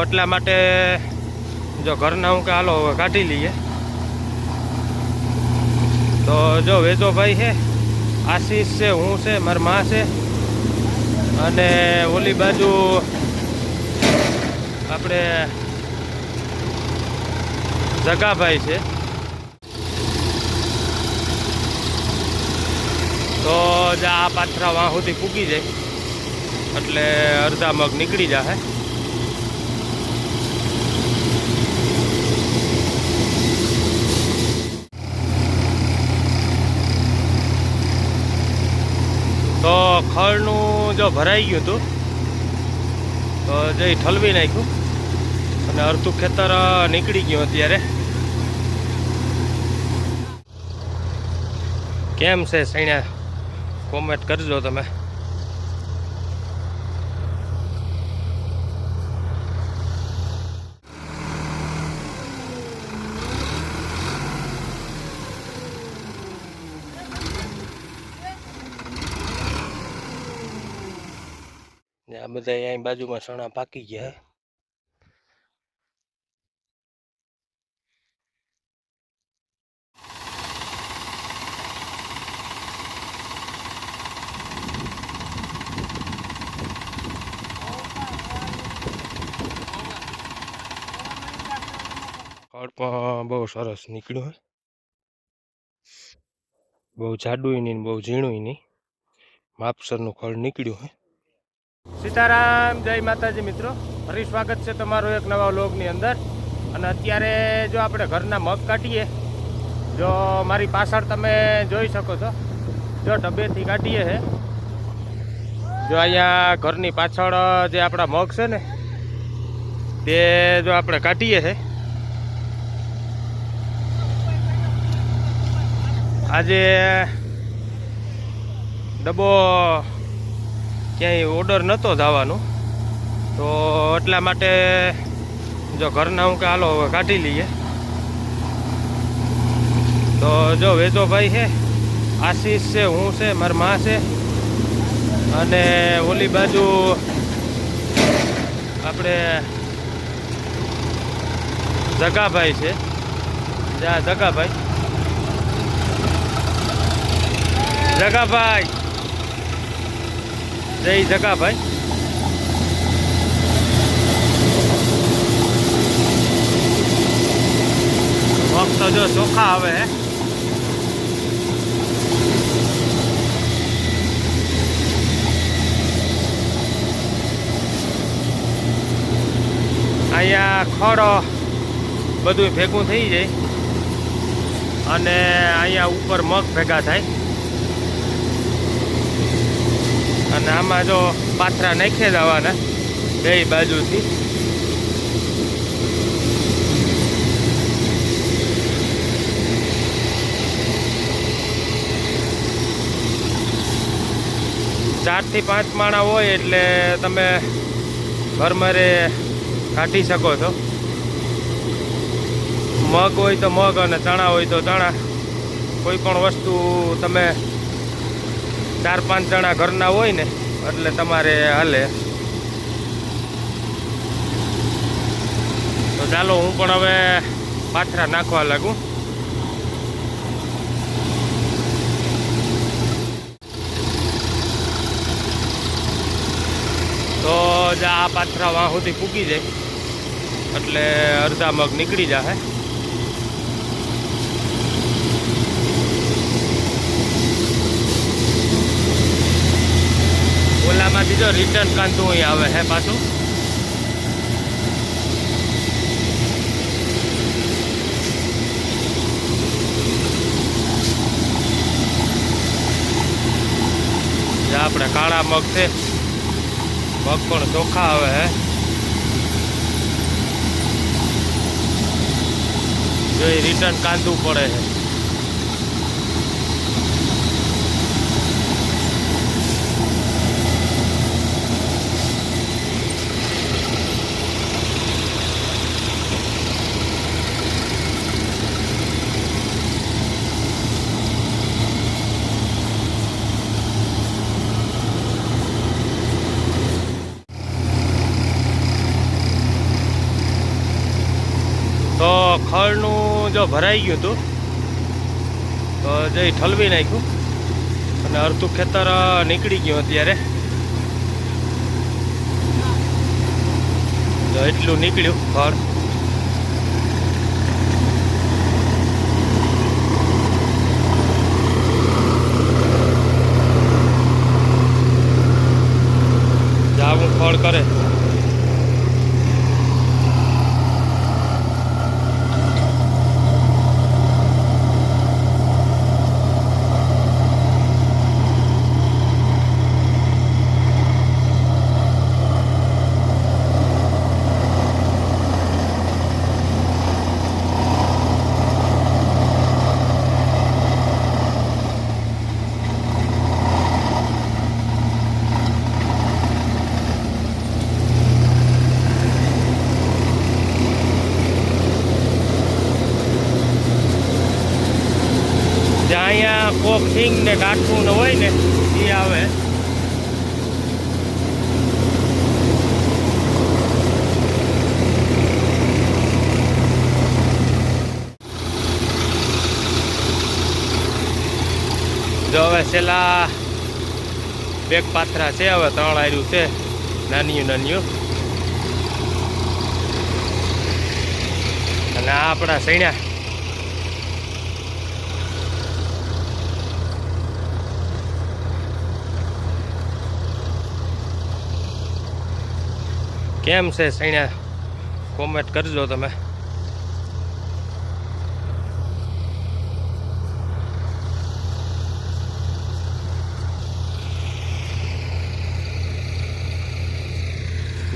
એટલા માટે જો ઘરના હું કે હાલો હવે કાઢી લઈએ. તો જો વેદોભાઈ છે, આશીષ છે, હું છે, મારી મા છે, અને ઓલી બાજુ આપણે જગાભાઈ છે. તો જ આ પાથરા વાં સુધી પૂગી જાય એટલે અડધા મગ નીકળી જશે. તો ખળનું જો ભરાઈ ગયું હતું તો જઈ ઠલવી નાખ્યું અને અડધું ખેતર નીકળી ગયું. અત્યારે કેમ છે સૈણ્યા કોમેન્ટ કરજો તમે. આ બધા અહીં બાજુમાં સણા પાકી ગયા. ખડ પણ બહુ સરસ નીકળ્યું હે, બહુ જાડું નહીં બહુ ઝીણું નહીં, માપસરનું ખડ નીકળ્યું હે. સીતારામ, જય માતાજી મિત્રો, ફરી સ્વાગત છે તમારું એક નવા વ્લોગની અંદર. અને અત્યારે જો આપણે ઘરના મગ કાઢીએ, જો મારી પાછળ તમે જોઈ શકો છો, જો ડબ્બેથી કાઢીએ છે. જો અહીંયા ઘરની પાછળ જે આપણા મગ છે ને તે જો આપણે કાઢીએ છે. આજે ડબ્બો ક્યાંય ઓર્ડર નહોતો જવાનું તો એટલા માટે જો ઘરના હું કે હાલો હવે કાઢી લઈએ. તો જો વેદોભાઈ છે, આશીષ છે, હું છે, મારી મા છે, અને ઓલી બાજુ આપણે જગાભાઈ છે. જ્યાં જગાભાઈ જય જગાભાઈ. મગ તો જો ચોખ્ખા આવે હે. અહીંયા ખડ બધું ભેગું થઈ જાય અને અહીંયા ઉપર મગ ભેગા થાય. અને આમાં જો પાથરા નાખી જવાના બે બાજુથી. ચારથી પાંચ માણા હોય એટલે તમે ઘરમારે કાઢી શકો છો. મગ હોય તો મગ અને ચણા હોય તો ચણા, કોઈ પણ વસ્તુ તમે 4-5 જણા ઘરના હોય ને એટલે તમારે હાલે. તો ચાલો હું પણ હવે પાથરા નાખવા લાગું. તો જ આ પાથરા વાં સુધી પૂગી જાય એટલે અડધા મગ નીકળી જશે. ઓલામાંથી જો રિટર્ન કાંતું અહીં આવે હે પાછું. જે આપણે કાળા મગ છે, મગ પણ ચોખ્ખા આવે હે. જો એ રિટર્ન કાંદવું પડે છે. ખળનું જો ભરાઈ ગયું હતું તો જઈ ઠલવી નાખ્યું અને અડધું ખેતર નીકળી ગયું અત્યારે. જો એટલું નીકળ્યું ખળ. જાવું ખળ કરે. અહીંયા કોક સિંગ ને કાઠું ને હોય ને એ આવે. જો હવે છેલ્લા બેક પાથરા છે, હવે 3 આર્યું છે નાનિયું નાનિયું. અને આ આપણા સૈણા કેમ છે સૈણા કોમેન્ટ કરજો તમે.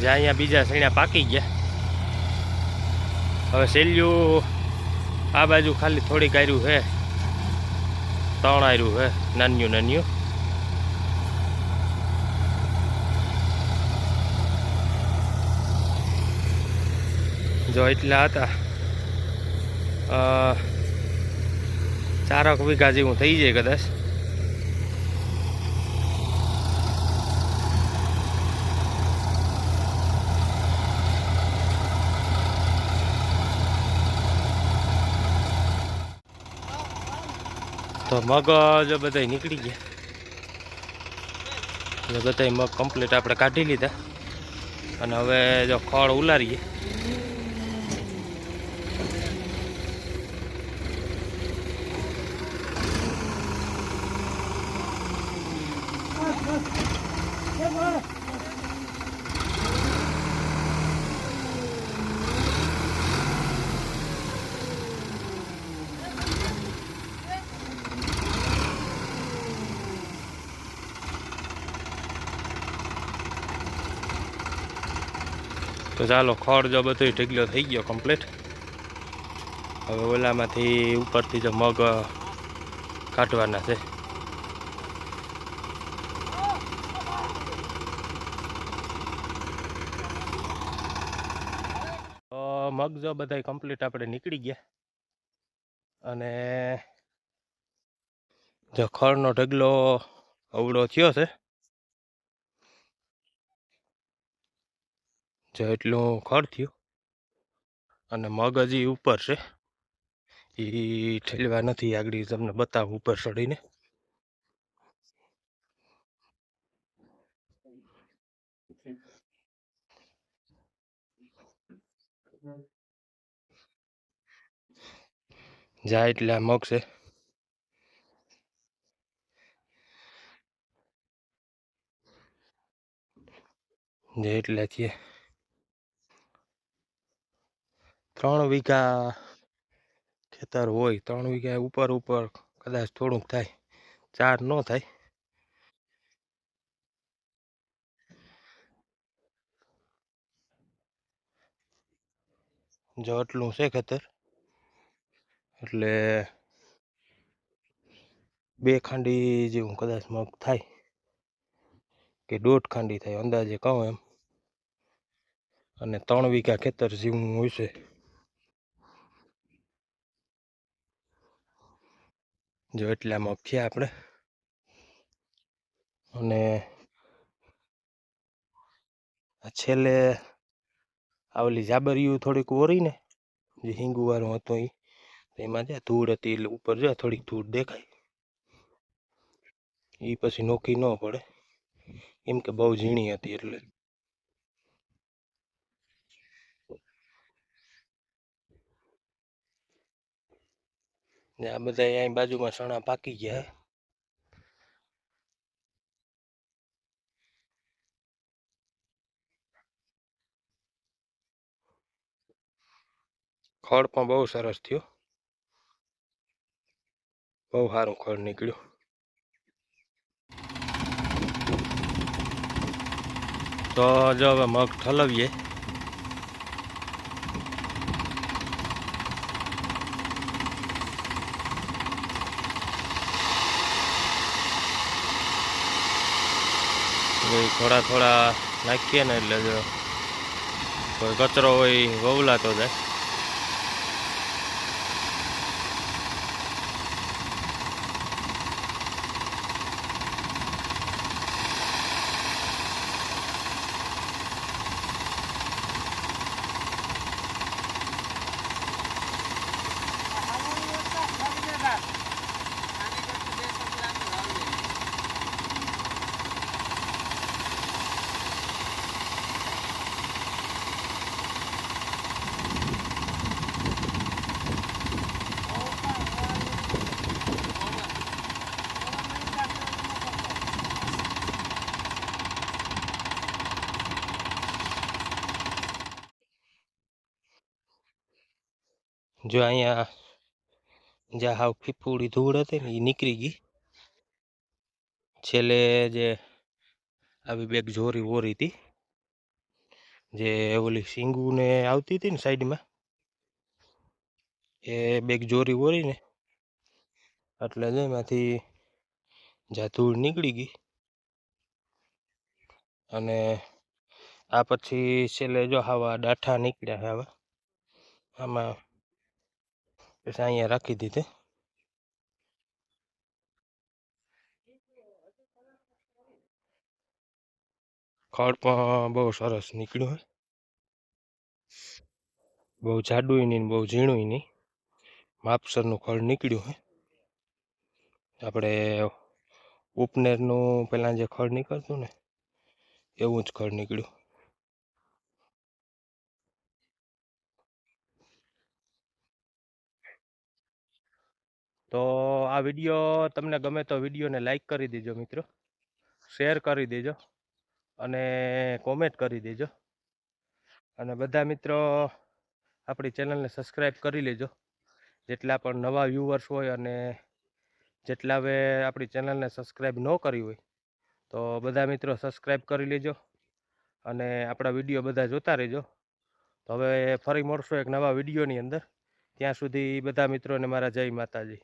જ્યાં અહીંયા બીજા સૈણા પાકી ગયા. હવે સેલ્યું આ બાજુ ખાલી થોડીક આર્યું છે, 3 આર્યું છે નાન્યું નાન્યું. જો એટલા હતા 4 વીઘા જેવું થઈ જાય કદાચ. તો મગ જો બધા નીકળી ગયા. બધા મગ કમ્પ્લીટ આપણે કાઢી લીધા અને હવે જો ખળ ઉલારીએ. તો ચાલો ખડ જો બધો ઢગલો થઈ ગયો કમ્પ્લીટ. હવે ઓલામાંથી ઉપરથી જો મગ કાઢવાના છે. મગ જો બધા કમ્પ્લીટ આપણે નીકળી ગયા અને જો ખડનો ઢગલો અવળો થયો છે. જો એટલું ખડ થયું અને મગ હજી ઉપર છે, એ ઠેલવા નથી. આગળ તમને બતાવું ઉપર ચડીને. જાય એટલે આ મગ છે. જે એટલે છે 3 વીઘા ખેતર હોય. 3 વીઘા ઉપર ઉપર કદાચ થોડુંક થાય, 4 ન થાય. જો આટલું છે ખેતર, એટલે 2 ખાંડી જેવું કદાચ મગ થાય કે 1.5 ખાંડી થાય અંદાજે કહું એમ. અને 3 વીઘા ખેતર જેવું હોય છે. જો એટલા મગ થયા આપણે. અને છેલ્લે આવલી જાબરિયું થોડીક ઓરી ને જે હિંગુવાળો હતો એ એમાં જ્યાં ધૂળ હતી એટલે ઉપર જ્યાં થોડીક ધૂળ દેખાય એ પછી નોખી ન પડે કેમ કે બહુ ઝીણી હતી એટલે. ને આ બધા અહીં બાજુમાં સણા પાકી ગયા. ખડ પણ બહુ સરસ થયો, બહુ સારું ખડ નીકળ્યું. તો જો હવે મગ ઠલવીએ. થોડા થોડા નાખીએ ને એટલે જો કોઈ કચરો હોય વવલાતો જાય. જો અહીંયા જ્યાં હાવ ફીફુડી ધૂળ હતી ને એ નીકળી ગઈ. છેલ્લે જે આવી બેગ જોરી વોરી હતી, જે ઓલી સિંગુ ને આવતી હતી ને સાઈડમાં, એ બેગ જોરી વોરી ને એટલે એમાંથી જ્યાં ધૂળ નીકળી ગઈ. અને આ પછી છેલ્લે જો આવા ડાઠા નીકળ્યા છે. હવે આમાં પછી અહીંયા રાખી દીધી. ખડ પણ બહુ સરસ નીકળ્યું હોય, બહુ જાડું નહીં બહુ ઝીણું નહીં, માપસરનું ખડ નીકળ્યું હોય. આપણે ઉપનેરનું પહેલાં જે ખડ નીકળતું ને એવું જ ખડ નીકળ્યું. તો આ વિડીયો તમને ગમે તો વિડીયોને લાઈક કરી દેજો મિત્રો, શેર કરી દેજો અને કોમેન્ટ કરી દેજો. અને બધા મિત્રો આપણી ચેનલને સબસ્ક્રાઈબ કરી લેજો. જેટલા પણ નવા વ્યૂવર્સ હોય અને જેટલા હવે આપણી ચેનલને સબસ્ક્રાઈબ ન કરી હોય તો બધા મિત્રો સબસ્ક્રાઈબ કરી લેજો અને આપણા વિડીયો બધા જોતા રહેજો. તો હવે ફરી મળશું એક નવા વિડીયોની અંદર. ત્યાં સુધી બધા મિત્રોને મારા જય માતાજી.